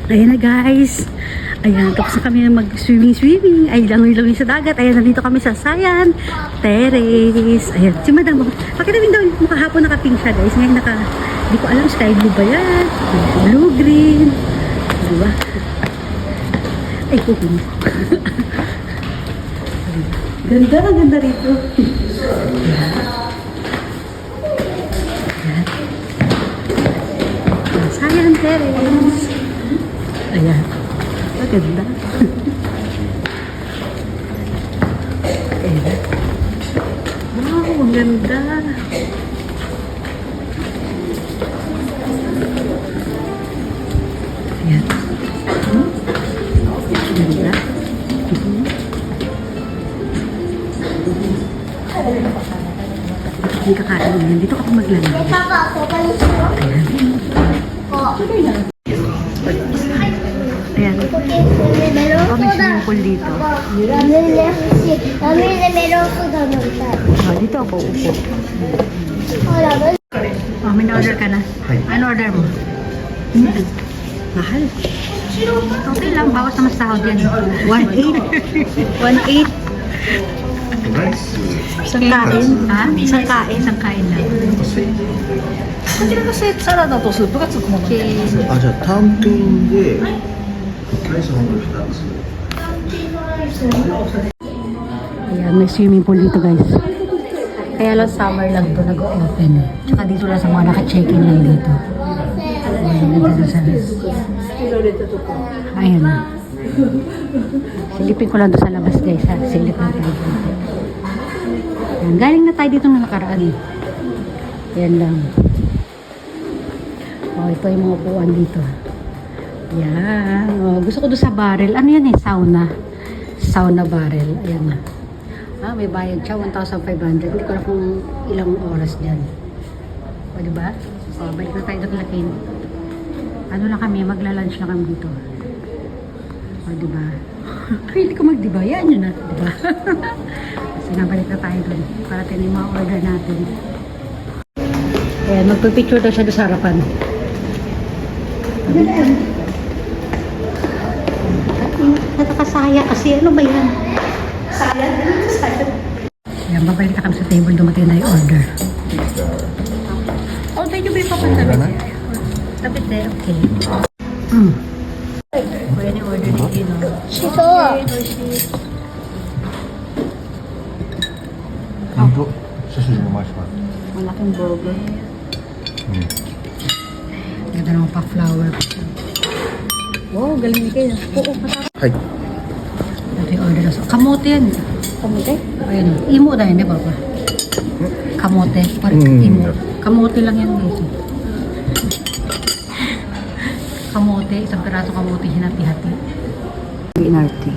Ayan na guys. Ayan, tapos na kami mag-swimming. Ay, langoy-langoy sa dagat. Ayan, nandito kami sa Sayan Terrace. Ayan, si Madam. Pakita rin daw, makahapon naka-pink siya guys. Ngayon di ko alam, sky blue ba yan? Blue-green. Diba? Ay, kukunin ko. Ganda rito. Ayan. Sayan Terrace. Ayan. Maganda. Ayan. Wow, ang ganda. Ayan. Ganda. Hindi kakain yan. Dito ako maglalaro. Ayan. Ayan. May swimming pool dito. Dito ako upo. May na-order ka na? Ano order mo? Mahal. Okay lang, bawas naman sa sahod yan. 1.8. 1.8. Isang kain? Ha? Isang kain lang. こちらのサラダとスープがつくものになります。あ、じゃあ単品でライス本当に2つ。 Ayan, may swimming pool dito guys. Kaya lang summer lang to nag-open. Tsaka dito lang sa mga naka-check-in lang dito. Ayan na. Silipin ko lang doon sa labas guys ha. Silip lang tayo dito. Ayan, galing na tayo dito na nakaraan. Ayan lang. Oh, ito yung mga upuan dito. Ayan. Oh, gusto ko doon sa barrel. Ano yan eh? Sauna barrel. Ayan na. May bayad siya. 1,500. Hindi ko na kung ilang oras dyan. O, diba? O, balik na tayo doon lakin. Ano lang kami, magla-lunch lang kami dito. O, diba? Hindi ko mag-diba. Yan yun na. Diba? Kasi nabalik na tayo doon. Para tayo yung mga order natin. Ayan, magpipicture daw siya doon sa harapan. Nakakasaya kasi ano ba yan? Sayang? Ayan, babalik na kami sa table, dumating na yung order. Oh, medyo may papantabit. Tapit eh, okay. Kuya ni order ni Kino.本当背筋伸ばします。 Malaking burger. Ganda naman pa flower. Wow, galing ni Kino. Oo, patapos. はい。 Ito yung order na. Kamote yan. Kamote? Ayan. Imo na yan, di ba pa? Kamote. Parang imo. Kamote lang yan guys. Kamote. Isang piraso kamote hinati-hati. Inarte.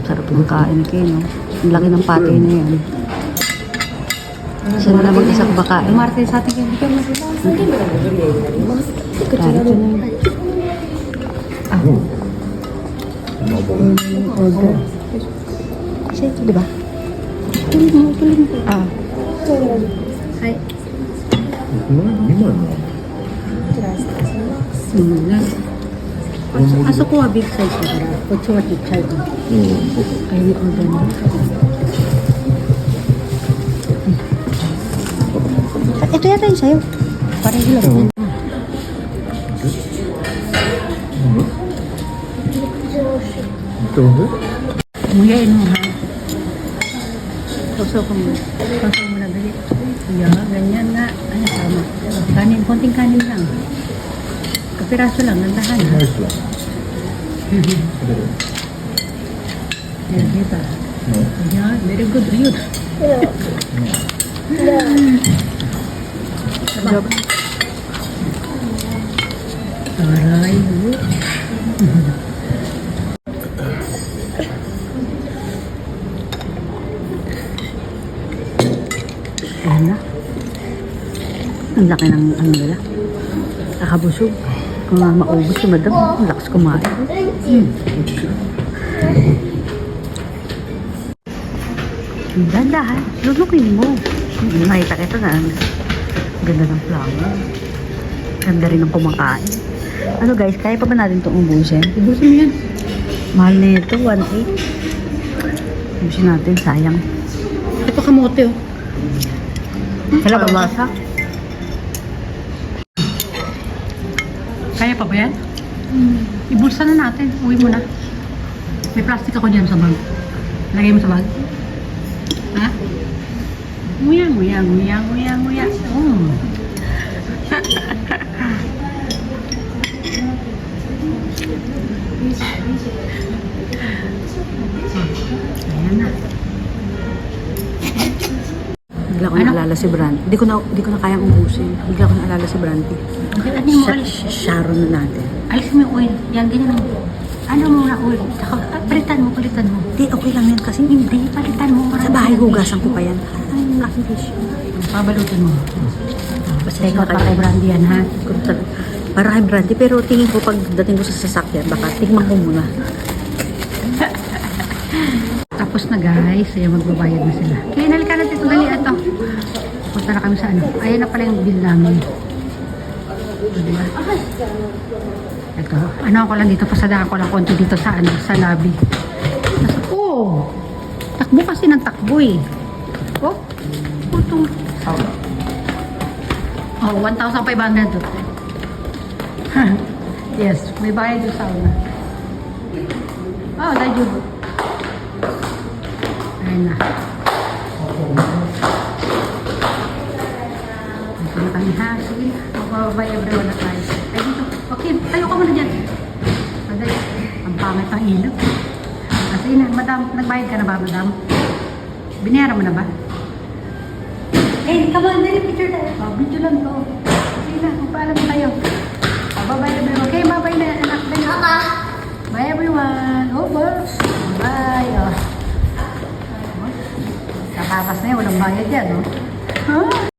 Sarap yung kain ni Kino. Ang laki ng pati na yan. Siya na lang mag-isang bakain. Marte sa ating hindi ka mag-isang. Kahit yun na yun. Order. Kasi ito, di ba? Tuloy mo. Hi. 今の Aso ko big size na para. Kutso at child. Ayun yung order mo. Ito yata yung sa'yo. Parang hilang. Muyain mo ha. Sausaw mo na dali. Ganyan na. Ano tama. Kanin, konting kanin lang. Kapiraso lang, nandahan ha. Yan, diba? Yan, very good. Ayun. Job. Aray. Ayan na. Ang laki ng ano nila. Nakabusog. Kung maubos si madam, ang lakas kumain. Dandahan. Lulukin mo. Nakita kita na. Ganda ng flower. Ganda rin ng kumakain. Ano guys, kaya pa ba natin itong ubusin? Ibusin mo yan. Mahal na ito, 1.8. Ubusin natin, sayang. Ito pa kamote oh. Kalabasa? Kaya pa ba yan? Ibulsa na natin. Uwi mo na. May plastic ako dyan sa bag. Lagay mo sa bag. Ha? Nguya, nguya, nguya, nguya, nguya. Oh. Ayan na. Bigla ko Ano? naalala si Brandy. Di ko na kayang ubusin. Bigla ko naalala si Brandy. Ano mo alis? Sharon na natin. Alis mo yung oil. Yan, ganyan mo. Ano mo na oil? Saka, palitan mo, palitan mo. Di, okay lang yan kasi Hindi, palitan mo. sa bahay hugasan ko pa yan. Ay, laking tissue. Pabalutin mo. Basta Take out pa kay Brandy yan, ha? Para kay Brandy, pero tingin ko pag dating ko sa sasakyan, baka tingnan ko muna. Tapos na guys, ayan magbabayad na sila. Kaya nalika na dito, dali ito. Punta na kami sa ano. Ayan na pala yung bill namin. O, diba? Ito. Ano ako lang dito, pasadaan ko lang konti dito sa ano, sa lobby. Tapos, oh! Takbo kasi ng takbo eh. Oh! Putong. Oh, 1,500 to. Yes, may bayad yung sauna. Oh, dahil ayun na. Ito na kami ha. Sige, magbabay everyone na tayo. Ay dito. Okay, tayo ka muna dyan. Madali. Ang pangit ang ilog. Kasi na, madam, nagbayad ka na ba, madam? Binayaran mo na ba? Eh, come on, dali, picture tayo. Oh, video lang to. Sige na, magpaalam mo tayo. Oh, bye-bye everyone. Okay, bye-bye na anak. Mama! Bye everyone. Oh, boss. Bye. Oh. Katapas na yun, walang bayad yan, no? Huh?